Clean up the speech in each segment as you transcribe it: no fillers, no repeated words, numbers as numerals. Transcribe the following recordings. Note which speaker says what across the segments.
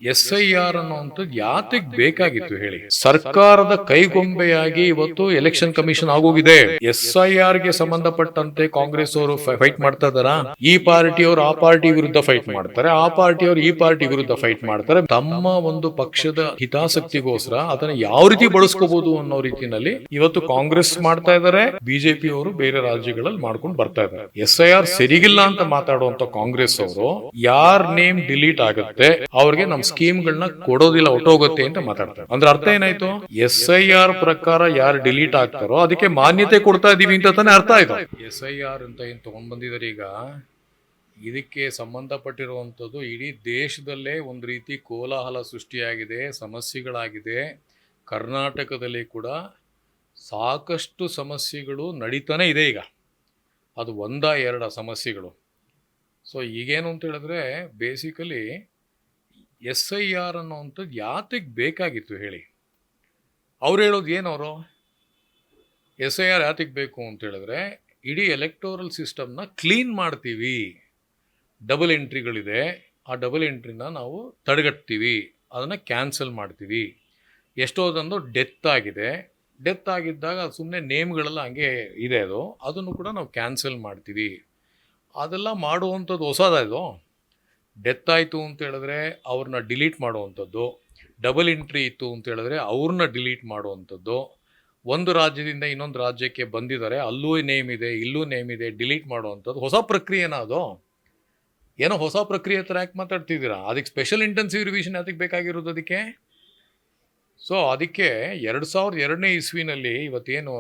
Speaker 1: SIR ಅನ್ನುವಂಥದ್ದು ಯಾತಕ್ ಬೇಕಾಗಿತ್ತು ಹೇಳಿ? ಸರ್ಕಾರದ ಕೈಗೊಂಬೆಯಾಗಿ ಇವತ್ತು ಎಲೆಕ್ಷನ್ ಕಮಿಷನ್ ಆಗೋಗಿದೆ. SIR ಗೆ ಸಂಬಂಧಪಟ್ಟಂತೆ ಕಾಂಗ್ರೆಸ್ ಅವರು ಫೈಟ್ ಮಾಡ್ತಾ ಇದಾರ. ಈ ಪಾರ್ಟಿಯವರು ಆ ಪಾರ್ಟಿ ವಿರುದ್ಧ ಫೈಟ್ ಮಾಡ್ತಾರೆ, ಆ ಪಾರ್ಟಿಯವರು ಈ ಪಾರ್ಟಿ ವಿರುದ್ಧ ಫೈಟ್ ಮಾಡ್ತಾರೆ. ತಮ್ಮ ಒಂದು ಪಕ್ಷದ ಹಿತಾಸಕ್ತಿಗೋಸ್ಕರ ಅದನ್ನ ಯಾವ ರೀತಿ ಬಳಸ್ಕೋಬಹುದು ಅನ್ನೋ ರೀತಿಯಲ್ಲಿ ಇವತ್ತು ಕಾಂಗ್ರೆಸ್ ಮಾಡ್ತಾ ಇದಾರೆ, ಬಿಜೆಪಿ ಅವರು ಬೇರೆ ರಾಜ್ಯಗಳಲ್ಲಿ ಮಾಡ್ಕೊಂಡು ಬರ್ತಾ ಇದ್ದಾರೆ. SIR ಸರಿಗಿಲ್ಲ ಅಂತ ಮಾತಾಡುವಂತ ಕಾಂಗ್ರೆಸ್ ಅವರು ಯಾರ್ ನೇಮ್ ಡಿಲೀಟ್ ಆಗುತ್ತೆ ಅವ್ರಿಗೆ ನಮ್ ಸ್ಕೀಮ್ ಗಳನ್ನ ಕೊಡೋದಿಲ್ಲ, ಹೊಟ್ಟೋಗುತ್ತೆ ಅಂತ ಮಾತಾಡ್ತಾರೆ. ಅಂದ್ರೆ ಅರ್ಥ ಏನಾಯ್ತು? SIR ಪ್ರಕಾರ ಯಾರು ಡಿಲೀಟ್ ಆಗ್ತಾರೋ ಅದಕ್ಕೆ ಮಾನ್ಯತೆ ಕೊಡ್ತಾ ಇದೀವಿ ಅಂತ ತಾನೇ ಅರ್ಥ ಆಯ್ತು. SIR ಅಂತ ಏನ್ ತಗೊಂಡ್ ಬಂದಿದ್ದಾರೆ ಈಗ, ಇದಕ್ಕೆ ಸಂಬಂಧಪಟ್ಟಿರುವಂಥದ್ದು ಇಡೀ ದೇಶದಲ್ಲೇ ಒಂದು ರೀತಿ ಕೋಲಾಹಲ ಸೃಷ್ಟಿಯಾಗಿದೆ, ಸಮಸ್ಯೆಗಳಾಗಿದೆ. ಕರ್ನಾಟಕದಲ್ಲಿ ಕೂಡ ಸಾಕಷ್ಟು ಸಮಸ್ಯೆಗಳು ನಡೀತಾನೆ ಇದೆ ಈಗ. ಅದು ಎರಡ ಸಮಸ್ಯೆಗಳು. ಸೊ ಈಗೇನು ಅಂತ ಹೇಳಿದ್ರೆ ಬೇಸಿಕಲಿ SIR ಅನ್ನೋವಂಥದ್ದು ಯಾತಕ್ಕೆ ಬೇಕಾಗಿತ್ತು ಹೇಳಿ? ಅವ್ರು ಹೇಳೋದು ಏನವರು? SIR ಯಾತಕ್ಕೆ ಬೇಕು ಅಂತ ಹೇಳಿದ್ರೆ ಇಡೀ ಎಲೆಕ್ಟೋರಲ್ ಸಿಸ್ಟಮ್ನ ಕ್ಲೀನ್ ಮಾಡ್ತೀವಿ, ಡಬಲ್ ಎಂಟ್ರಿಗಳಿದೆ, ಆ ಡಬಲ್ ಎಂಟ್ರಿನ ನಾವು ತಡೆಗಟ್ತೀವಿ, ಅದನ್ನು ಕ್ಯಾನ್ಸಲ್ ಮಾಡ್ತೀವಿ. ಎಷ್ಟೋದೊಂದು ಡೆತ್ ಆಗಿದೆ, ಡೆತ್ ಆಗಿದ್ದಾಗ ಸುಮ್ಮನೆ ನೇಮ್ಗಳೆಲ್ಲ ಹಂಗೆ ಇದೆ, ಅದನ್ನು ಕೂಡ ನಾವು ಕ್ಯಾನ್ಸಲ್ ಮಾಡ್ತೀವಿ. ಅದೆಲ್ಲ ಮಾಡುವಂಥದ್ದು ಹೊಸದು. ಡೆತ್ ಆಯಿತು ಅಂತ ಹೇಳಿದ್ರೆ ಅವ್ರನ್ನ ಡಿಲೀಟ್ ಮಾಡುವಂಥದ್ದು, ಡಬಲ್ ಎಂಟ್ರಿ ಇತ್ತು ಅಂತ ಹೇಳಿದ್ರೆ ಅವ್ರನ್ನ ಡಿಲೀಟ್ ಮಾಡುವಂಥದ್ದು, ಒಂದು ರಾಜ್ಯದಿಂದ ಇನ್ನೊಂದು ರಾಜ್ಯಕ್ಕೆ ಬಂದಿದ್ದಾರೆ, ಅಲ್ಲೂ ನೇಮ್ ಇದೆ ಇಲ್ಲೂ ನೇಮ್ ಇದೆ, ಡಿಲೀಟ್ ಮಾಡುವಂಥದ್ದು ಹೊಸ ಪ್ರಕ್ರಿಯೆನ. ಅದು ಏನೋ ಹೊಸ ಪ್ರಕ್ರಿಯೆ ಥರ ಯಾಕೆ ಮಾತಾಡ್ತಿದ್ದೀರಾ? ಅದಕ್ಕೆ ಸ್ಪೆಷಲ್ ಇಂಟೆನ್ಸಿವ್ ರಿವಿಷನ್ ಅದಕ್ಕೆ ಬೇಕಾಗಿರೋದು ಅದಕ್ಕೆ. ಸೊ ಅದಕ್ಕೆ 2002ನೇ ಇಸ್ವಿನಲ್ಲಿ ಇವತ್ತೇನು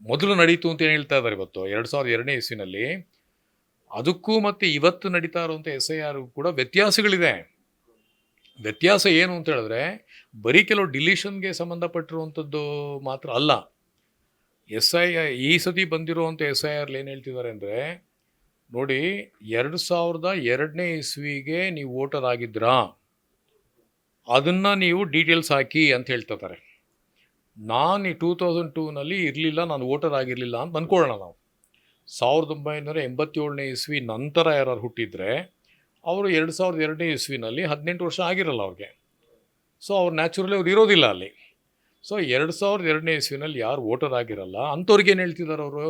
Speaker 1: ಮೊದಲು ನಡೀತು ಅಂತ ಏನು ಹೇಳ್ತಾ ಇದ್ದಾರೆ ಇವತ್ತು 2002ನೇ ಇಸ್ವಿನಲ್ಲಿ, ಅದಕ್ಕೂ ಮತ್ತು ಇವತ್ತು ನಡೀತಾ ಇರುವಂಥ SIR ಕೂಡ ವ್ಯತ್ಯಾಸಗಳಿದೆ. ವ್ಯತ್ಯಾಸ ಏನು ಅಂತ ಹೇಳಿದ್ರೆ ಬರೀ ಕೆಲವು ಡಿಲೀಷನ್ಗೆ ಸಂಬಂಧಪಟ್ಟಿರುವಂಥದ್ದು ಮಾತ್ರ ಅಲ್ಲ. ಈ ಸತಿ ಬಂದಿರುವಂಥ SIR ಏನು ಹೇಳ್ತಿದ್ದಾರೆ ಅಂದರೆ, ನೋಡಿ 2002ನೇ ಇಸ್ವಿಗೆ ನೀವು ವೋಟರ್ ಆಗಿದ್ರಾ, ಅದನ್ನು ನೀವು ಡೀಟೇಲ್ಸ್ ಹಾಕಿ ಅಂತ ಹೇಳ್ತಿದ್ದಾರೆ. ನಾನು 2002ನಲ್ಲಿ ಇರಲಿಲ್ಲ, ನಾನು ವೋಟರ್ ಆಗಿರಲಿಲ್ಲ ಅಂತ ಅಂದ್ಕೊಳ್ಳೋಣ ನಾವು. 1987ನೇ ಇಸ್ವಿ ನಂತರ ಯಾರು ಹುಟ್ಟಿದರೆ ಅವರು 2002ನೇ ಇಸ್ವಿನಲ್ಲಿ 18 ವರ್ಷ ಆಗಿರಲ್ಲ ಅವ್ರಿಗೆ. ಸೊ ಅವ್ರು ನ್ಯಾಚುರಲಿ ಅವ್ರು ಇರೋದಿಲ್ಲ ಅಲ್ಲಿ. ಸೊ 2002ನೇ ಇಸ್ವಿನಲ್ಲಿ ಯಾರು ವೋಟರ್ ಆಗಿರಲ್ಲ ಅಂಥವ್ರಿಗೆ ಏನು ಹೇಳ್ತಿದ್ದಾರೆ ಅವರು?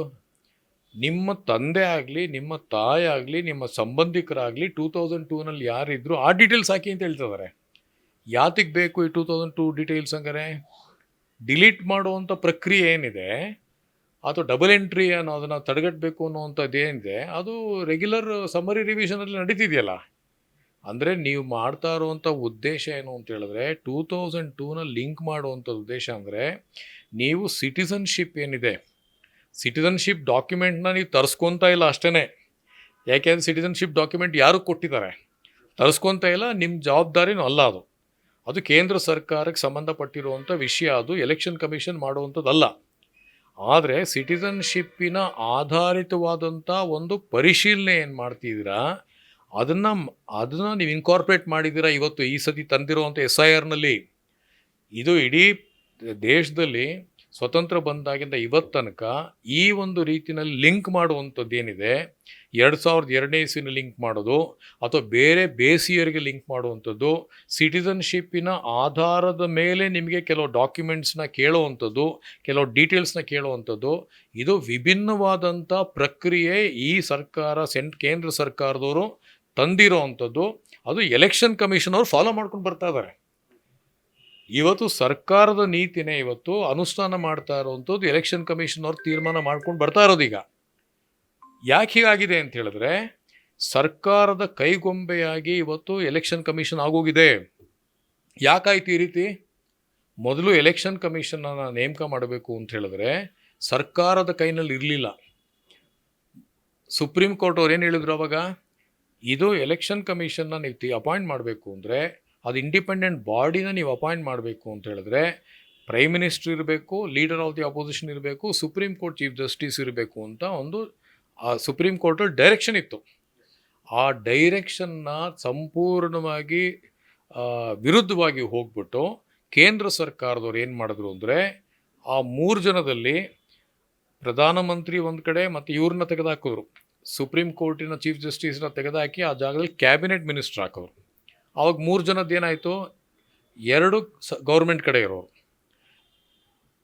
Speaker 1: ನಿಮ್ಮ ತಂದೆ ಆಗಲಿ, ನಿಮ್ಮ ತಾಯಿ ಆಗಲಿ, ನಿಮ್ಮ ಸಂಬಂಧಿಕರಾಗಲಿ 2002ನಲ್ಲಿ ಯಾರಿದ್ರು ಆ ಡೀಟೇಲ್ಸ್ ಹಾಕಿ ಅಂತ ಹೇಳ್ತಿದ್ದಾರೆ. ಯಾತಕ್ಕೆ ಬೇಕು ಈ 2002 ಡೀಟೇಲ್ಸ್? ಹಂಗಾರೆ ಡಿಲೀಟ್ ಮಾಡುವಂಥ ಪ್ರಕ್ರಿಯೆ ಏನಿದೆ, ಅಥವಾ ಡಬಲ್ ಎಂಟ್ರಿ ಅನ್ನೋದನ್ನು ತಡೆಗಟ್ಟಬೇಕು ಅನ್ನೋವಂಥದ್ದು ಏನಿದೆ, ಅದು ರೆಗ್ಯುಲರ್ ಸಮ್ಮರಿ ರಿವಿಷನಲ್ಲಿ ನಡೀತಿದೆಯಲ್ಲ. ಅಂದರೆ ನೀವು ಮಾಡ್ತಾ ಇರುವಂಥ ಉದ್ದೇಶ ಏನು ಅಂತ ಹೇಳಿದ್ರೆ 2002ನ ಲಿಂಕ್ ಮಾಡುವಂಥ ಉದ್ದೇಶ ಅಂದರೆ ನೀವು ಸಿಟಿಸನ್ಶಿಪ್ ಏನಿದೆ, ಸಿಟಿಸನ್ಶಿಪ್ ಡಾಕ್ಯುಮೆಂಟ್ನ ನೀವು ತರಿಸ್ಕೊತಾ ಇಲ್ಲ ಅಷ್ಟೇ. ಯಾಕೆಂದರೆ ಸಿಟಿಸನ್ಶಿಪ್ ಡಾಕ್ಯುಮೆಂಟ್ ಯಾರು ಕೊಟ್ಟಿದ್ದಾರೆ, ತರಿಸ್ಕೊತಾ ಇಲ್ಲ, ನಿಮ್ಮ ಜವಾಬ್ದಾರಿನೂ ಅಲ್ಲ ಅದು. ಅದು ಕೇಂದ್ರ ಸರ್ಕಾರಕ್ಕೆ ಸಂಬಂಧಪಟ್ಟಿರುವಂಥ ವಿಷಯ, ಅದು ಎಲೆಕ್ಷನ್ ಕಮಿಷನ್ ಮಾಡುವಂಥದ್ದಲ್ಲ. ಆದರೆ ಸಿಟಿಸನ್ಶಿಪ್ಪಿನ ಆಧಾರಿತವಾದಂಥ ಒಂದು ಪರಿಶೀಲನೆ ಏನು ಮಾಡ್ತಿದ್ದೀರಾ, ಅದನ್ನು ನೀವು ಇನ್ಕಾರ್ಪೊರೇಟ್ ಮಾಡಿದ್ದೀರಾ ಇವತ್ತು ಈ ಸತಿ ತಂದಿರುವಂಥ SIRನಲ್ಲಿ. ಇದು ಇಡೀ ದೇಶದಲ್ಲಿ ಸ್ವತಂತ್ರ ಬಂದಾಗಿಂದ ಇವತ್ತು ತನಕ ಈ ಒಂದು ರೀತಿಯಲ್ಲಿ ಲಿಂಕ್ ಮಾಡುವಂಥದ್ದು ಏನಿದೆ, 2002ನೇ ಇಸ್ವಿನ ಲಿಂಕ್ ಮಾಡೋದು ಅಥವಾ ಬೇರೆ ಬೇಸಿಯರಿಗೆ ಲಿಂಕ್ ಮಾಡುವಂಥದ್ದು, ಸಿಟಿಸನ್ಶಿಪ್ಪಿನ ಆಧಾರದ ಮೇಲೆ ನಿಮಗೆ ಕೆಲವು ಡಾಕ್ಯುಮೆಂಟ್ಸ್ನ ಕೇಳುವಂಥದ್ದು, ಕೆಲವು ಡೀಟೇಲ್ಸ್ನ ಕೇಳುವಂಥದ್ದು, ಇದು ವಿಭಿನ್ನವಾದಂಥ ಪ್ರಕ್ರಿಯೆ ಈ ಸರ್ಕಾರ ಕೇಂದ್ರ ಸರ್ಕಾರದವರು ತಂದಿರೋ ಅಂಥದ್ದು. ಅದು ಎಲೆಕ್ಷನ್ ಕಮಿಷನ್ ಅವರು ಫಾಲೋ ಮಾಡ್ಕೊಂಡು ಬರ್ತಾ ಇದ್ದಾರೆ. ಇವತ್ತು ಸರ್ಕಾರದ ನೀತಿನೇ ಇವತ್ತು ಅನುಷ್ಠಾನ ಮಾಡ್ತಾ ಇರೋವಂಥದ್ದು ಎಲೆಕ್ಷನ್ ಕಮಿಷನ್ ಅವ್ರು ತೀರ್ಮಾನ ಮಾಡ್ಕೊಂಡು ಬರ್ತಾ ಇರೋದೀಗ. ಯಾಕೆ ಹೀಗಾಗಿದೆ ಅಂತ ಹೇಳಿದ್ರೆ ಸರ್ಕಾರದ ಕೈಗೊಂಬೆಯಾಗಿ ಇವತ್ತು ಎಲೆಕ್ಷನ್ ಕಮಿಷನ್ ಆಗೋಗಿದೆ. ಯಾಕಾಯ್ತು ಈ ರೀತಿ? ಮೊದಲು ಎಲೆಕ್ಷನ್ ಕಮಿಷನನ್ನು ನೇಮಕ ಮಾಡಬೇಕು ಅಂತ ಹೇಳಿದ್ರೆ ಸರ್ಕಾರದ ಕೈನಲ್ಲಿ ಇರಲಿಲ್ಲ. ಸುಪ್ರೀಂ ಕೋರ್ಟ್ ಅವ್ರು ಏನು ಹೇಳಿದ್ರು ಅವಾಗ, ಇದು ಎಲೆಕ್ಷನ್ ಕಮಿಷನ್ನ ನೀವು ಅಪಾಯಿಂಟ್ ಮಾಡಬೇಕು ಅಂದರೆ ಅದು ಇಂಡಿಪೆಂಡೆಂಟ್ ಬಾಡಿನ ನೀವು ಅಪಾಯಿಂಟ್ ಮಾಡಬೇಕು ಅಂತ ಹೇಳಿದ್ರೆ ಪ್ರೈಮ್ ಮಿನಿಸ್ಟರ್ ಇರಬೇಕು, ಲೀಡರ್ ಆಫ್ ದಿ ಅಪೋಸಿಷನ್ ಇರಬೇಕು, ಸುಪ್ರೀಂ ಕೋರ್ಟ್ ಚೀಫ್ ಜಸ್ಟಿಸ್ ಇರಬೇಕು ಅಂತ ಒಂದು ಸುಪ್ರೀಂ ಕೋರ್ಟಲ್ಲಿ ಡೈರೆಕ್ಷನ್ ಇತ್ತು. ಆ ಡೈರೆಕ್ಷನ್ನ ಸಂಪೂರ್ಣವಾಗಿ ವಿರುದ್ಧವಾಗಿ ಹೋಗ್ಬಿಟ್ಟು ಕೇಂದ್ರ ಸರ್ಕಾರದವ್ರು ಏನು ಮಾಡಿದ್ರು ಅಂದರೆ ಆ 3 ಜನದಲ್ಲಿ ಪ್ರಧಾನಮಂತ್ರಿ ಒಂದು ಕಡೆ ಮತ್ತು ಇವ್ರನ್ನ ತೆಗೆದುಹಾಕಿದ್ರು, ಸುಪ್ರೀಂ ಕೋರ್ಟಿನ ಚೀಫ್ ಜಸ್ಟಿಸ್ನ ತೆಗೆದುಹಾಕಿ ಆ ಜಾಗದಲ್ಲಿ ಕ್ಯಾಬಿನೆಟ್ ಮಿನಿಸ್ಟರ್ ಹಾಕೋರು. ಅವಾಗ 3 ಜನದ್ದು ಏನಾಯಿತು, 2 ಗೌರ್ಮೆಂಟ್ ಕಡೆ ಇರೋರು,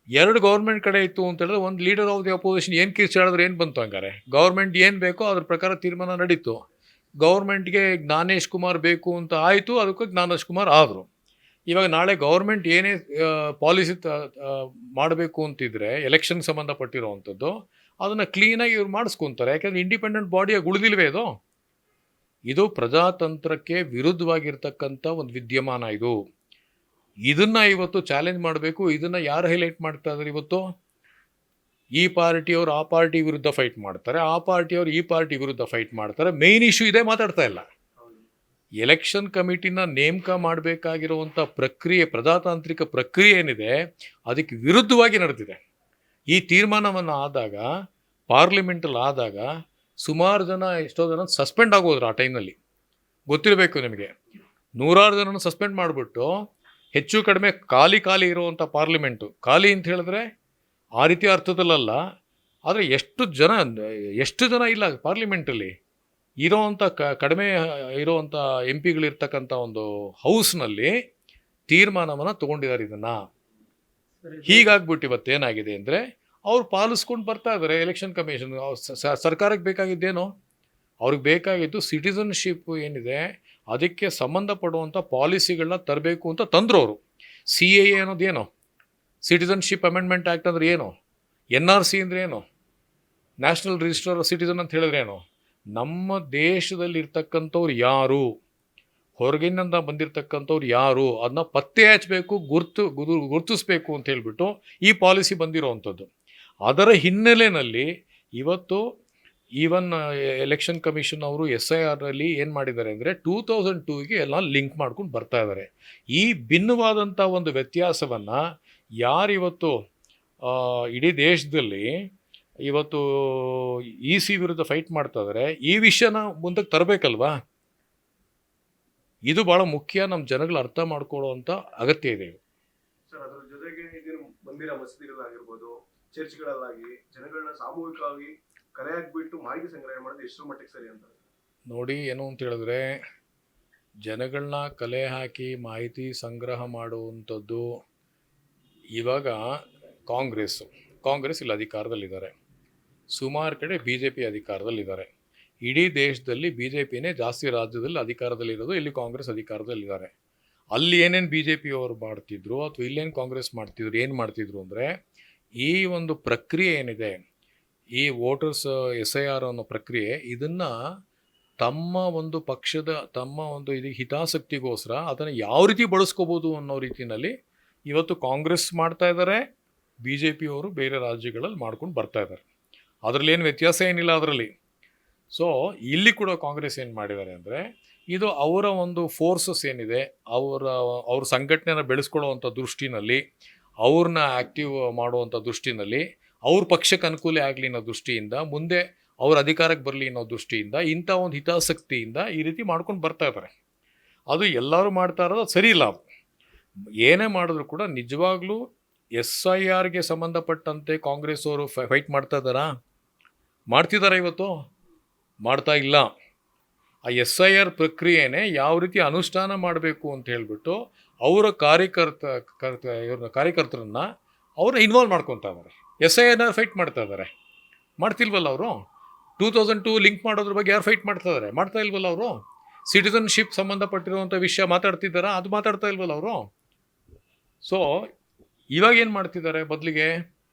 Speaker 1: 2 ಗೌರ್ಮೆಂಟ್ ಕಡೆ ಇತ್ತು ಅಂತ ಹೇಳಿದ್ರೆ ಒಂದು ಲೀಡರ್ ಆಫ್ ದಿ ಅಪೋಸಿಷನ್ ಏನು ಕಿರ್ಚಾಡಿದ್ರೆ ಏನು ಬಂತು? ಹಂಗಾರೆ ಗೌರ್ಮೆಂಟ್ ಏನು ಬೇಕೋ ಅದ್ರ ಪ್ರಕಾರ ತೀರ್ಮಾನ ನಡೀತು. ಗೌರ್ಮೆಂಟ್ಗೆ ಜ್ಞಾನೇಶ್ ಕುಮಾರ್ ಬೇಕು ಅಂತ ಆಯಿತು, ಅದಕ್ಕೆ ಜ್ಞಾನೇಶ್ ಕುಮಾರ್ ಆದರು. ಇವಾಗ ನಾಳೆ ಗೌರ್ಮೆಂಟ್ ಏನೇ ಪಾಲಿಸಿ ಮಾಡಬೇಕು ಅಂತಿದ್ರೆ ಎಲೆಕ್ಷನ್ಗೆ ಸಂಬಂಧಪಟ್ಟಿರೋವಂಥದ್ದು ಅದನ್ನು ಕ್ಲೀನಾಗಿ ಇವ್ರು ಮಾಡಿಸ್ಕೊತಾರೆ. ಯಾಕೆಂದರೆ ಇಂಡಿಪೆಂಡೆಂಟ್ ಬಾಡಿಯಾಗಿ ಉಳಿದಿಲ್ವೇ ಇದು? ಇದು ಪ್ರಜಾತಂತ್ರಕ್ಕೆ ವಿರುದ್ಧವಾಗಿರ್ತಕ್ಕಂಥ ಒಂದು ವಿದ್ಯಮಾನ ಇದು. ಇದನ್ನು ಇವತ್ತು ಚಾಲೆಂಜ್ ಮಾಡಬೇಕು. ಇದನ್ನು ಯಾರು ಹೈಲೈಟ್ ಮಾಡ್ತಾ ಇದ್ದಾರೆ ಇವತ್ತು? ಈ ಪಾರ್ಟಿಯವರು ಆ ಪಾರ್ಟಿ ವಿರುದ್ಧ ಫೈಟ್ ಮಾಡ್ತಾರೆ, ಆ ಪಾರ್ಟಿಯವರು ಈ ಪಾರ್ಟಿ ವಿರುದ್ಧ ಫೈಟ್ ಮಾಡ್ತಾರೆ. ಮೇನ್ ಇಶ್ಯೂ ಇದೇ ಮಾತಾಡ್ತಾ ಇಲ್ಲ. ಎಲೆಕ್ಷನ್ ಕಮಿಟಿನ ನೇಮಕ ಮಾಡಬೇಕಾಗಿರುವಂಥ ಪ್ರಕ್ರಿಯೆ, ಪ್ರಜಾತಾಂತ್ರಿಕ ಪ್ರಕ್ರಿಯೆ ಏನಿದೆ ಅದಕ್ಕೆ ವಿರುದ್ಧವಾಗಿ ನಡೆದಿದೆ. ಈ ತೀರ್ಮಾನವನ್ನು ಆದಾಗ, ಪಾರ್ಲಿಮೆಂಟಲ್ಲಿ ಆದಾಗ ಸುಮಾರು ಜನ, ಎಷ್ಟೋ ಜನ ಸಸ್ಪೆಂಡ್ ಆಗೋದ್ರು ಆ ಟೈಮ್ನಲ್ಲಿ. ಗೊತ್ತಿರಬೇಕು ನಿಮಗೆ, ನೂರಾರು ಜನನ ಸಸ್ಪೆಂಡ್ ಮಾಡಿಬಿಟ್ಟು ಹೆಚ್ಚು ಕಡಿಮೆ ಖಾಲಿ ಇರುವಂಥ ಪಾರ್ಲಿಮೆಂಟು, ಖಾಲಿ ಅಂತ ಹೇಳಿದ್ರೆ ಆ ರೀತಿ ಅರ್ಥದಲ್ಲಲ್ಲ, ಆದರೆ ಎಷ್ಟು ಜನ ಇಲ್ಲ ಪಾರ್ಲಿಮೆಂಟಲ್ಲಿ ಇರೋವಂಥ ಕಡಿಮೆ ಇರೋವಂಥ ಎಂ ಪಿಗಳಿರ್ತಕ್ಕಂಥ ಒಂದು ಹೌಸ್ನಲ್ಲಿ ತೀರ್ಮಾನವನ್ನು ತೊಗೊಂಡಿದ್ದಾರೆ. ಇದನ್ನು ಹೀಗಾಗ್ಬಿಟ್ಟು ಇವತ್ತೇನಾಗಿದೆ ಅಂದರೆ ಅವ್ರು ಪಾಲಿಸ್ಕೊಂಡು ಬರ್ತಾ ಇದ್ದಾರೆ. ಎಲೆಕ್ಷನ್ ಕಮಿಷನ್ ಸರ್ಕಾರಕ್ಕೆ ಬೇಕಾಗಿದ್ದೇನೋ, ಅವ್ರಿಗೆ ಬೇಕಾಗಿದ್ದು ಸಿಟಿಸನ್ಶಿಪ್ ಏನಿದೆ ಅದಕ್ಕೆ ಸಂಬಂಧಪಡುವಂಥ ಪಾಲಿಸಿಗಳನ್ನ ತರಬೇಕು ಅಂತ ತಂದರು ಅವರು. CAA ಅನ್ನೋದೇನು? ಸಿಟಿಸನ್ಶಿಪ್ ಅಮೆಂಡ್ಮೆಂಟ್ ಆ್ಯಕ್ಟ್ ಅಂದರೆ ಏನು? NRC ಅಂದರೆ ಏನು? ನ್ಯಾಷನಲ್ ರಿಜಿಸ್ಟರ್ ಆಫ್ ಸಿಟಿಸನ್ ಅಂತ ಹೇಳಿದ್ರೆ ಏನು? ನಮ್ಮ ದೇಶದಲ್ಲಿರ್ತಕ್ಕಂಥವ್ರು ಯಾರು, ಹೊರಗಿನಿಂದ ಬಂದಿರತಕ್ಕಂಥವ್ರು ಯಾರು, ಅದನ್ನ ಪತ್ತೆ ಹಚ್ಚಬೇಕು, ಗುರುತಿಸ್ಬೇಕು ಅಂತ ಹೇಳಿಬಿಟ್ಟು ಈ ಪಾಲಿಸಿ ಬಂದಿರೋವಂಥದ್ದು. ಅದರ ಹಿನ್ನೆಲೆಯಲ್ಲಿ ಇವತ್ತು ಈವನ್ ಎಲೆಕ್ಷನ್ ಕಮಿಷನ್ ಅವರು SIRನಲ್ಲಿ ಏನು ಮಾಡಿದ್ದಾರೆ ಅಂದರೆ 2002ಗೆ ಎಲ್ಲ ಲಿಂಕ್ ಮಾಡ್ಕೊಂಡು ಬರ್ತಾ ಇದ್ದಾರೆ. ಈ ಭಿನ್ನವಾದಂಥ ಒಂದು ವ್ಯತ್ಯಾಸವನ್ನು ಯಾರಿವತ್ತು ಇಡೀ ದೇಶದಲ್ಲಿ ಇವತ್ತು EC ವಿರುದ್ಧ ಫೈಟ್ ಮಾಡ್ತಾ ಇದ್ದಾರೆ, ಈ ವಿಷಯನ ಮುಂದಕ್ಕೆ ತರಬೇಕಲ್ವಾ? ಇದು ಭಾಳ ಮುಖ್ಯ. ನಮ್ಮ ಜನಗಳು ಅರ್ಥ ಮಾಡ್ಕೊಳ್ಳುವಂಥ ಅಗತ್ಯ ಇದೆ.
Speaker 2: ಸರ್, ಅದರ ಜೊತೆಗೆ ಇದನ್ನು ಬಂದಿರೋ ಮಸೀದಿಗಳಾಗಿರ್ಬೋದು, ಚರ್ಚ್ಗಳಲ್ಲಾಗಿ ಜನಗಳನ್ನ ಸಾಮೂಹಿಕವಾಗಿ ಕಲೆ ಹಾಕ್ಬಿಟ್ಟು ಮಾಹಿತಿ ಸಂಗ್ರಹ ಮಾಡೋದು ಎಷ್ಟರ ಮಟ್ಟಿಗೆ ಸರಿ ಅಂತ
Speaker 1: ನೋಡಿ. ಏನು ಅಂತ ಹೇಳಿದ್ರೆ, ಜನಗಳನ್ನ ಕಲೆ ಹಾಕಿ ಮಾಹಿತಿ ಸಂಗ್ರಹ ಮಾಡುವಂಥದ್ದು ಇವಾಗ ಕಾಂಗ್ರೆಸ್ ಇಲ್ಲಿ ಅಧಿಕಾರದಲ್ಲಿದ್ದಾರೆ, ಸುಮಾರು ಕಡೆ BJP ಅಧಿಕಾರದಲ್ಲಿದ್ದಾರೆ. ಇಡೀ ದೇಶದಲ್ಲಿ BJPನೇ ಜಾಸ್ತಿ ರಾಜ್ಯದಲ್ಲಿ ಅಧಿಕಾರದಲ್ಲಿರೋದು, ಇಲ್ಲಿ ಕಾಂಗ್ರೆಸ್ ಅಧಿಕಾರದಲ್ಲಿದ್ದಾರೆ. ಅಲ್ಲಿ ಏನೇನು BJP ಅವರು ಮಾಡ್ತಿದ್ರು ಅಥವಾ ಇಲ್ಲೇನು ಕಾಂಗ್ರೆಸ್ ಮಾಡ್ತಿದ್ರು, ಏನು ಮಾಡ್ತಿದ್ರು ಅಂದರೆ, ಈ ಒಂದು ಪ್ರಕ್ರಿಯೆ ಏನಿದೆ, ಈ ವೋಟರ್ಸ್ SIR ಅನ್ನೋ ಪ್ರಕ್ರಿಯೆ, ಇದನ್ನು ತಮ್ಮ ಒಂದು ಪಕ್ಷದ ತಮ್ಮ ಒಂದು ಹಿತಾಸಕ್ತಿಗೋಸ್ಕರ ಅದನ್ನು ಯಾವ ರೀತಿ ಬಳಸ್ಕೋಬೋದು ಅನ್ನೋ ರೀತಿಯಲ್ಲಿ ಇವತ್ತು ಕಾಂಗ್ರೆಸ್ ಮಾಡ್ತಾ ಇದ್ದಾರೆ, BJP ಅವರು ಬೇರೆ ರಾಜ್ಯಗಳಲ್ಲಿ ಮಾಡ್ಕೊಂಡು ಬರ್ತಾ ಇದ್ದಾರೆ. ಅದರಲ್ಲಿ ಏನು ವ್ಯತ್ಯಾಸ ಏನಿಲ್ಲ ಅದರಲ್ಲಿ. ಸೊ ಇಲ್ಲಿ ಕೂಡ ಕಾಂಗ್ರೆಸ್ ಏನು ಮಾಡಿದ್ದಾರೆ ಅಂದರೆ, ಇದು ಅವರ ಒಂದು ಫೋರ್ಸಸ್ ಏನಿದೆ, ಅವ್ರ ಸಂಘಟನೆಯನ್ನು ಬೆಳೆಸ್ಕೊಳ್ಳುವಂಥ ದೃಷ್ಟಿನಲ್ಲಿ, ಅವ್ರನ್ನ ಆ್ಯಕ್ಟಿವ್ ಮಾಡುವಂಥ ದೃಷ್ಟಿನಲ್ಲಿ, ಅವ್ರ ಪಕ್ಷಕ್ಕೆ ಅನುಕೂಲ ಆಗಲಿ ಅನ್ನೋ ದೃಷ್ಟಿಯಿಂದ, ಮುಂದೆ ಅವ್ರ ಅಧಿಕಾರಕ್ಕೆ ಬರಲಿ ಅನ್ನೋ ದೃಷ್ಟಿಯಿಂದ, ಇಂಥ ಒಂದು ಹಿತಾಸಕ್ತಿಯಿಂದ ಈ ರೀತಿ ಮಾಡ್ಕೊಂಡು ಬರ್ತಾ ಇದ್ದಾರೆ. ಅದು ಎಲ್ಲರೂ ಮಾಡ್ತಾ ಇರೋದು ಸರಿ ಇಲ್ಲ. ಅದು ಏನೇ ಮಾಡಿದ್ರು ಕೂಡ ನಿಜವಾಗ್ಲೂ SIRಗೆ ಸಂಬಂಧಪಟ್ಟಂತೆ ಕಾಂಗ್ರೆಸ್ ಅವರು ಫೈಟ್ ಮಾಡ್ತಿದ್ದಾರೆ ಇವತ್ತು? ಮಾಡ್ತಾ ಇಲ್ಲ. ಆ SIR ಪ್ರಕ್ರಿಯೆನೇ ಯಾವ ರೀತಿ ಅನುಷ್ಠಾನ ಮಾಡಬೇಕು ಅಂತ ಹೇಳಿಬಿಟ್ಟು ಅವರ ಕಾರ್ಯಕರ್ತರನ್ನ ಅವ್ರನ್ನ ಇನ್ವಾಲ್ವ್ ಮಾಡ್ಕೊತಾ ಇದ್ದಾರೆ. SIRನ ಫೈಟ್ ಮಾಡ್ತಾ ಇದ್ದಾರೆ. ಮಾಡ್ತಿಲ್ವಲ್ಲ ಅವರು? 2002 ಲಿಂಕ್ ಮಾಡೋದ್ರ ಬಗ್ಗೆ ಯಾರು ಫೈಟ್ ಮಾಡ್ತಾ ಇಲ್ವಲ್ಲ ಅವರು? ಸಿಟಿಸನ್ಶಿಪ್ ಸಂಬಂಧಪಟ್ಟಿರುವಂಥ ವಿಷಯ ಮಾತಾಡ್ತಿದ್ದಾರಾ? ಅದು ಮಾತಾಡ್ತಾ ಇಲ್ವಲ್ಲ ಅವರು? ಸೊ ಇವಾಗ ಏನು ಮಾಡ್ತಿದ್ದಾರೆ, ಬದಲಿಗೆ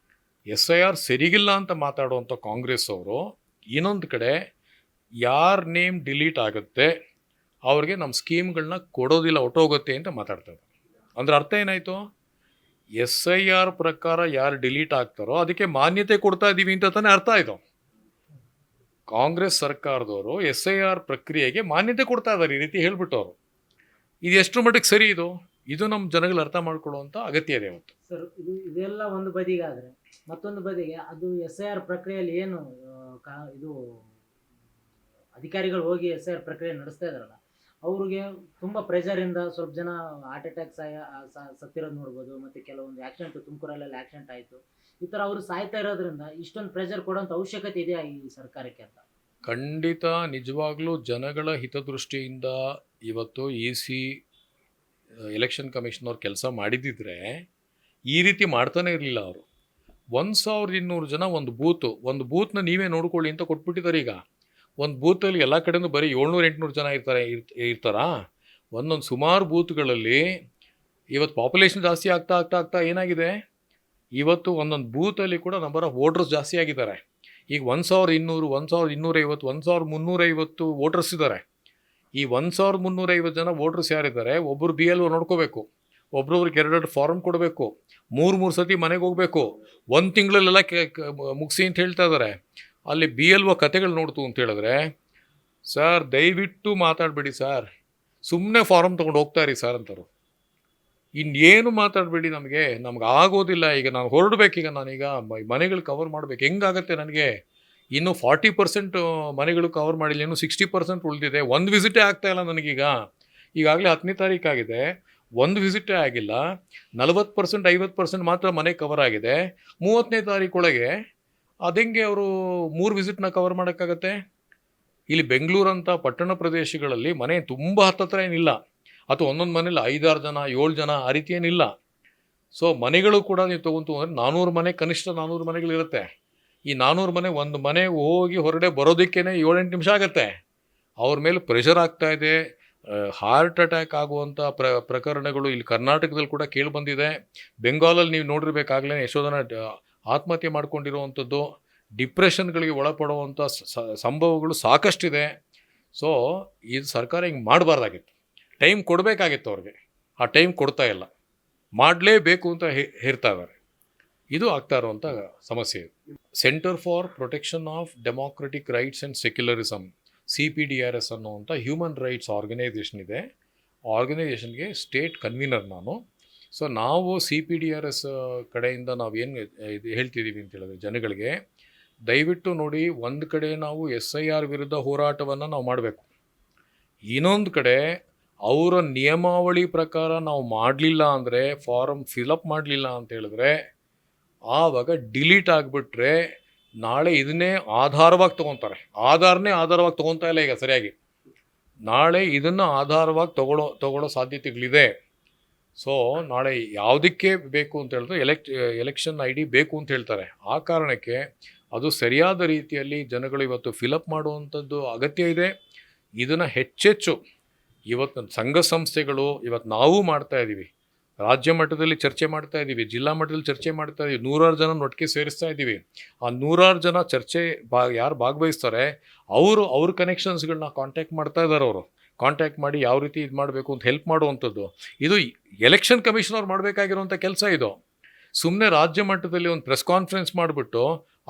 Speaker 1: SIR ಸರಿಗಿಲ್ಲ ಅಂತ ಮಾತಾಡುವಂಥ ಕಾಂಗ್ರೆಸ್ ಅವರು ಇನ್ನೊಂದು ಕಡೆ ಯಾರ ನೇಮ್ ಡಿಲೀಟ್ ಆಗುತ್ತೆ ಅವ್ರಿಗೆ ನಮ್ಮ ಸ್ಕೀಮ್ಗಳನ್ನ ಕೊಡೋದಿಲ್ಲ, ಹೊಟ್ಟೋಗುತ್ತೆ ಅಂತ ಮಾತಾಡ್ತಾರೆ. ಅಂದರೆ ಅರ್ಥ ಏನಾಯಿತು? SIR ಪ್ರಕಾರ ಯಾರು ಡಿಲೀಟ್ ಆಗ್ತಾರೋ ಅದಕ್ಕೆ ಮಾನ್ಯತೆ ಕೊಡ್ತಾ ಇದ್ದೀವಿ ಅಂತ ತಾನೇ ಅರ್ಥ ಆಯಿತು. ಕಾಂಗ್ರೆಸ್ ಸರ್ಕಾರದವರು SIR ಪ್ರಕ್ರಿಯೆಗೆ ಮಾನ್ಯತೆ ಕೊಡ್ತಾ ಇದ್ದಾರೆ ಈ ರೀತಿ ಹೇಳ್ಬಿಟ್ಟವರು. ಇದು ಎಷ್ಟರ ಮಟ್ಟಿಗೆ ಸರಿ? ಇದು ನಮ್ಮ ಜನಗಳು ಅರ್ಥ ಮಾಡ್ಕೊಳ್ಳುವಂಥ ಅಗತ್ಯ ಇದೆ ಇವತ್ತು.
Speaker 3: ಸರ್, ಇದೆಲ್ಲ ಒಂದು ಬದಿಗಾದರೆ, ಮತ್ತೊಂದು ಬದಿಗೆ ಅದು SIR ಪ್ರಕ್ರಿಯೆಯಲ್ಲಿ ಏನು ಇದು ಅಧಿಕಾರಿಗಳು ಹೋಗಿ SIR ಪ್ರಕ್ರಿಯೆ ನಡೆಸ್ತಾ ಇದ್ದಾರಲ್ಲ, ಅವ್ರಿಗೆ ತುಂಬ ಪ್ರೆಷರಿಂದ ಸ್ವಲ್ಪ ಜನ ಹಾರ್ಟ್ ಅಟ್ಯಾಕ್ ಸತ್ತಿರೋದು ನೋಡ್ಬೋದು. ಮತ್ತು ಕೆಲವೊಂದು ಆಕ್ಸಿಡೆಂಟ್, ತುಮಕೂರಲ್ಲೆಲ್ಲ ಆಕ್ಸಿಡೆಂಟ್ ಆಯಿತು. ಈ ಥರ ಅವರು ಸಾಯ್ತಾ ಇರೋದ್ರಿಂದ ಇಷ್ಟೊಂದು ಪ್ರೆಷರ್ ಕೊಡೋಂಥ ಅವಶ್ಯಕತೆ ಇದೆಯಾ ಈ ಸರ್ಕಾರಕ್ಕೆ ಅಂತ?
Speaker 1: ಖಂಡಿತ. ನಿಜವಾಗ್ಲೂ ಜನಗಳ ಹಿತದೃಷ್ಟಿಯಿಂದ ಇವತ್ತು ಸಿ ಎಲೆಕ್ಷನ್ ಕಮಿಷನವ್ರು ಕೆಲಸ ಮಾಡಿದ್ದಿದ್ರೆ ಈ ರೀತಿ ಮಾಡ್ತಾನೆ ಇರಲಿಲ್ಲ ಅವರು. 1200 ಜನ ಒಂದು ಬೂತ್ನ ನೀವೇ ನೋಡ್ಕೊಳ್ಳಿ ಅಂತ ಕೊಟ್ಬಿಟ್ಟಿದ್ದಾರೆ. ಈಗ ಒಂದು ಬೂತಲ್ಲಿ ಎಲ್ಲ ಕಡೆನೂ ಬರೀ 700-800 ಜನ ಇರ್ತಾರಾ? ಒಂದೊಂದು ಸುಮಾರು ಬೂತ್ಗಳಲ್ಲಿ ಇವತ್ತು ಪಾಪ್ಯುಲೇಷನ್ ಜಾಸ್ತಿ ಆಗ್ತಾ ಏನಾಗಿದೆ, ಇವತ್ತು ಒಂದೊಂದು ಬೂತಲ್ಲಿ ಕೂಡ ನಂಬರ್ ಆಫ್ ವೋಟರ್ಸ್ ಜಾಸ್ತಿ ಆಗಿದ್ದಾರೆ. ಈಗ 1200, 1250, 1350 ವೋಟರ್ಸ್ ಇದ್ದಾರೆ. ಈ 1350 ಜನ ವೋಟರ್ಸ್ ಯಾರಿದ್ದಾರೆ, ಒಬ್ಬರು BLO ನೋಡ್ಕೋಬೇಕು, ಒಬ್ರೊಬ್ರಿಗೆ 2 ಫಾರ್ಮ್ ಕೊಡಬೇಕು, 3 ಸತಿ ಮನೆಗೆ ಹೋಗಬೇಕು, 1 ತಿಂಗಳಲ್ಲೆಲ್ಲ ಮುಗಿಸಿ ಅಂತ ಹೇಳ್ತಾ ಇದ್ದಾರೆ. ಅಲ್ಲಿ BLO ಕತೆಗಳು ನೋಡ್ತು ಅಂತ ಹೇಳಿದ್ರೆ, ಸರ್ ದಯವಿಟ್ಟು ಮಾತಾಡಬೇಡಿ ಸರ್, ಸುಮ್ಮನೆ ಫಾರಮ್ ತೊಗೊಂಡು ಹೋಗ್ತಾ ಇರಿ ಸರ್ ಅಂತಾರೆ. ಇನ್ನೇನು ಮಾತಾಡಬೇಡಿ, ನಮಗೆ ಆಗೋದಿಲ್ಲ. ಈಗ ನಾನು ಹೊರಡ್ಬೇಕೀಗ, ನಾನೀಗ ಮನೆಗಳು ಕವರ್ ಮಾಡಬೇಕು, ಹೆಂಗಾಗತ್ತೆ ನನಗೆ? ಇನ್ನು 40% ಮನೆಗಳು ಕವರ್ ಮಾಡಿಲ್ಲ, ಇನ್ನು 60% ಉಳಿದಿದೆ. ಒಂದು ವಿಸಿಟೇ ಆಗ್ತಾಯಿಲ್ಲ ನನಗೀಗ. ಈಗಾಗಲೇ 10ನೇ ತಾರೀಕು ಆಗಿದೆ, ಒಂದು ವಿಸಿಟೇ ಆಗಿಲ್ಲ. 40% 50% ಮಾತ್ರ ಮನೆ ಕವರ್ ಆಗಿದೆ. 30ನೇ ತಾರೀಕೊಳಗೆ ಅದೆಂಗೆ ಅವರು 3 ವಿಸಿಟ್ನ ಕವರ್ ಮಾಡೋಕ್ಕಾಗತ್ತೆ? ಇಲ್ಲಿ ಬೆಂಗಳೂರಂಥ ಪಟ್ಟಣ ಪ್ರದೇಶಗಳಲ್ಲಿ ಮನೆ ತುಂಬ ಹತ್ತತ್ರ ಏನಿಲ್ಲ, ಅಥವಾ ಒಂದೊಂದು ಮನೇಲಿ 5-6 ಜನ 7 ಜನ ಆ ರೀತಿ ಏನಿಲ್ಲ. ಸೊ ಮನೆಗಳು ಕೂಡ ನೀವು ತೊಗೊಂತು ಅಂದರೆ 400 ಮನೆ, ಕನಿಷ್ಠ 400 ಮನೆಗಳಿರುತ್ತೆ. ಈ 400 ಮನೆ, ಒಂದು ಮನೆ ಹೋಗಿ ಹೊರಗಡೆ ಬರೋದಕ್ಕೇ 7-8 ನಿಮಿಷ ಆಗುತ್ತೆ. ಅವ್ರ ಮೇಲೆ ಪ್ರೆಷರ್ ಆಗ್ತಾಯಿದೆ. ಹಾರ್ಟ್ ಅಟ್ಯಾಕ್ ಆಗುವಂಥ ಪ್ರಕರಣಗಳು ಇಲ್ಲಿ ಕರ್ನಾಟಕದಲ್ಲಿ ಕೂಡ ಕೇಳಿಬಂದಿದೆ. ಬೆಂಗಾಲಲ್ಲಿ ನೀವು ನೋಡಿರ್ಬೇಕಾಗಲೇ ಎಷ್ಟೋ ಜನ ಆತ್ಮಹತ್ಯೆ ಮಾಡ್ಕೊಂಡಿರುವಂಥದ್ದು, ಡಿಪ್ರೆಷನ್ಗಳಿಗೆ ಒಳಪಡುವಂಥ ಸಂಭವಗಳು ಸಾಕಷ್ಟಿದೆ. ಸೊ ಇದು ಸರ್ಕಾರ ಹಿಂಗೆ ಮಾಡಬಾರ್ದಾಗಿತ್ತು, ಟೈಮ್ ಕೊಡಬೇಕಾಗಿತ್ತು ಅವ್ರಿಗೆ. ಆ ಟೈಮ್ ಕೊಡ್ತಾ ಇಲ್ಲ, ಮಾಡಲೇಬೇಕು ಅಂತ ಹೇಳ್ತಾ ಇದ್ದಾರೆ. ಇದು ಆಗ್ತಾ ಇರುವಂಥ ಸಮಸ್ಯೆ ಇದು. Centre for protection of democratic rights and secularism, CPDRS ಅನ್ನುವಂಥ ಹ್ಯೂಮನ್ ರೈಟ್ಸ್ ಆರ್ಗನೈಸೇಷನ್ ಇದೆ. ಆರ್ಗನೈಸೇಷನ್ಗೆ ಸ್ಟೇಟ್ ಕನ್ವೀನರ್ ನಾನು. ಸೊ ನಾವು CPDRS ಕಡೆಯಿಂದ ನಾವೇನು ಇದು ಹೇಳ್ತಿದ್ದೀವಿ ಅಂತ ಹೇಳಿದ್ರೆ ಜನಗಳಿಗೆ, ದಯವಿಟ್ಟು ನೋಡಿ, ಒಂದು ಕಡೆ ನಾವು SIR ವಿರುದ್ಧ ಹೋರಾಟವನ್ನು ನಾವು ಮಾಡಬೇಕು, ಇನ್ನೊಂದು ಕಡೆ ಅವರ ನಿಯಮಾವಳಿ ಪ್ರಕಾರ ನಾವು ಮಾಡಲಿಲ್ಲ ಅಂದರೆ, ಫಾರಮ್ ಫಿಲಪ್ ಮಾಡಲಿಲ್ಲ ಅಂತ ಹೇಳಿದ್ರೆ, ಆವಾಗ ಡಿಲೀಟ್ ಆಗಿಬಿಟ್ರೆ ನಾಳೆ ಇದನ್ನೇ ಆಧಾರವಾಗಿ ತೊಗೊತಾರೆ. ಆಧಾರನೇ ಆಧಾರವಾಗಿ ತೊಗೊತಾ ಇಲ್ಲ ಈಗ ಸರಿಯಾಗಿ. ನಾಳೆ ಇದನ್ನು ಆಧಾರವಾಗಿ ತಗೊಳ್ಳೋ ಸಾಧ್ಯತೆಗಳಿದೆ. ಸೊ ನಾಳೆ ಯಾವುದಕ್ಕೆ ಬೇಕು ಅಂತ ಹೇಳಿದ್ರೆ ಎಲೆಕ್ಷನ್ ID ಬೇಕು ಅಂತ ಹೇಳ್ತಾರೆ. ಆ ಕಾರಣಕ್ಕೆ ಅದು ಸರಿಯಾದ ರೀತಿಯಲ್ಲಿ ಜನಗಳು ಇವತ್ತು ಫಿಲಪ್ ಮಾಡುವಂಥದ್ದು ಅಗತ್ಯ ಇದೆ. ಇದನ್ನು ಹೆಚ್ಚೆಚ್ಚು ಇವತ್ತು ಸಂಘ ಸಂಸ್ಥೆಗಳು, ಇವತ್ತು ನಾವು ಮಾಡ್ತಾ ಇದ್ದೀವಿ, ರಾಜ್ಯ ಮಟ್ಟದಲ್ಲಿ ಚರ್ಚೆ ಮಾಡ್ತಾ ಇದ್ದೀವಿ, ಜಿಲ್ಲಾ ಮಟ್ಟದಲ್ಲಿ ಚರ್ಚೆ ಮಾಡ್ತಾ ಇದ್ದೀವಿ, 100 ಜನ ಒಟ್ಟಿಗೆ ಸೇರಿಸ್ತಾ ಇದ್ದೀವಿ. ಆ 100 ಜನ ಚರ್ಚೆ ಯಾರು ಭಾಗವಹಿಸ್ತಾರೆ ಅವ್ರ ಕನೆಕ್ಷನ್ಸ್ಗಳನ್ನ ಕಾಂಟ್ಯಾಕ್ಟ್ ಮಾಡ್ತಾ ಇದ್ದಾರೆ. ಅವರು ಕಾಂಟ್ಯಾಕ್ಟ್ ಮಾಡಿ ಯಾವ ರೀತಿ ಇದು ಮಾಡಬೇಕು ಅಂತ ಹೆಲ್ಪ್ ಮಾಡುವಂಥದ್ದು. ಇದು ಎಲೆಕ್ಷನ್ ಕಮಿಷನರ್ ಮಾಡಬೇಕಾಗಿರುವಂಥ ಕೆಲಸ ಇದು. ಸುಮ್ಮನೆ ರಾಜ್ಯ ಮಟ್ಟದಲ್ಲಿ ಒಂದು ಪ್ರೆಸ್ ಕಾನ್ಫರೆನ್ಸ್ ಮಾಡಿಬಿಟ್ಟು,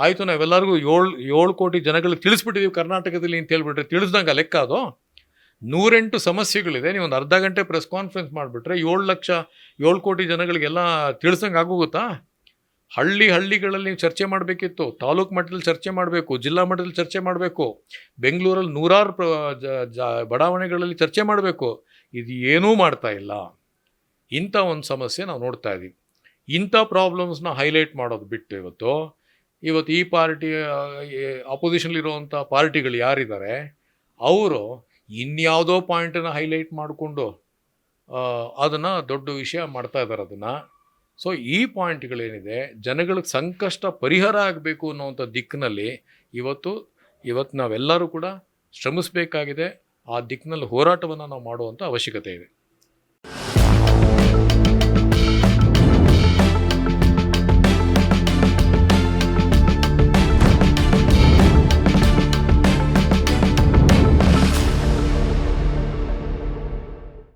Speaker 1: ಆಯಿತು ನಾವೆಲ್ಲರಿಗೂ 7 ಕೋಟಿ ಜನಗಳಿಗೆ ತಿಳಿಸ್ಬಿಟ್ಟಿದ್ದೀವಿ ಕರ್ನಾಟಕದಲ್ಲಿ ಅಂತ ಹೇಳ್ಬಿಟ್ರೆ ತಿಳಿಸ್ದಂಗೆ ಲೆಕ್ಕ ಅದು. 108 ಸಮಸ್ಯೆಗಳಿದೆ. ನೀವು ಒಂದು ಅರ್ಧ ಗಂಟೆ ಪ್ರೆಸ್ ಕಾನ್ಫರೆನ್ಸ್ ಮಾಡಿಬಿಟ್ರೆ 7 ಕೋಟಿ ಜನಗಳಿಗೆಲ್ಲ ತಿಳಿಸಂಗೆ ಆಗೋಗುತ್ತಾ? ಹಳ್ಳಿಗಳಲ್ಲಿ ನೀವು ಚರ್ಚೆ ಮಾಡಬೇಕಿತ್ತು, ತಾಲೂಕು ಮಟ್ಟದಲ್ಲಿ ಚರ್ಚೆ ಮಾಡಬೇಕು, ಜಿಲ್ಲಾ ಮಟ್ಟದಲ್ಲಿ ಚರ್ಚೆ ಮಾಡಬೇಕು, ಬೆಂಗಳೂರಲ್ಲಿ 100 ಬಡಾವಣೆಗಳಲ್ಲಿ ಚರ್ಚೆ ಮಾಡಬೇಕು. ಇದು ಏನೂ ಮಾಡ್ತಾ ಇಲ್ಲ. ಇಂಥ ಒಂದು ಸಮಸ್ಯೆ ನಾವು ನೋಡ್ತಾ ಇದ್ದೀವಿ. ಇಂಥ ಪ್ರಾಬ್ಲಮ್ಸ್ನ ಹೈಲೈಟ್ ಮಾಡೋದು ಬಿಟ್ಟು ಇವತ್ತು ಈ ಪಾರ್ಟಿ ಅಪೋಸಿಷನ್ಲಿರುವಂಥ ಪಾರ್ಟಿಗಳು ಯಾರಿದ್ದಾರೆ ಅವರು ಇನ್ಯಾವುದೋ ಪಾಯಿಂಟನ್ನು ಹೈಲೈಟ್ ಮಾಡಿಕೊಂಡು ಅದನ್ನು ದೊಡ್ಡ ವಿಷಯ ಮಾಡ್ತಾ ಇದ್ದಾರೆ ಅದನ್ನು. ಸೊ ಈ ಪಾಯಿಂಟ್ಗಳೇನಿದೆ, ಜನಗಳಿಗೆ ಸಂಕಷ್ಟ ಪರಿಹಾರ ಆಗಬೇಕು ಅನ್ನೋವಂಥ ದಿಕ್ಕಿನಲ್ಲಿ ಇವತ್ತು ನಾವೆಲ್ಲರೂ ಕೂಡ ಶ್ರಮಿಸಬೇಕಾಗಿದೆ. ಆ ದಿಕ್ಕಿನಲ್ಲಿ ಹೋರಾಟವನ್ನು ನಾವು ಮಾಡುವಂಥ ಅವಶ್ಯಕತೆ ಇದೆ.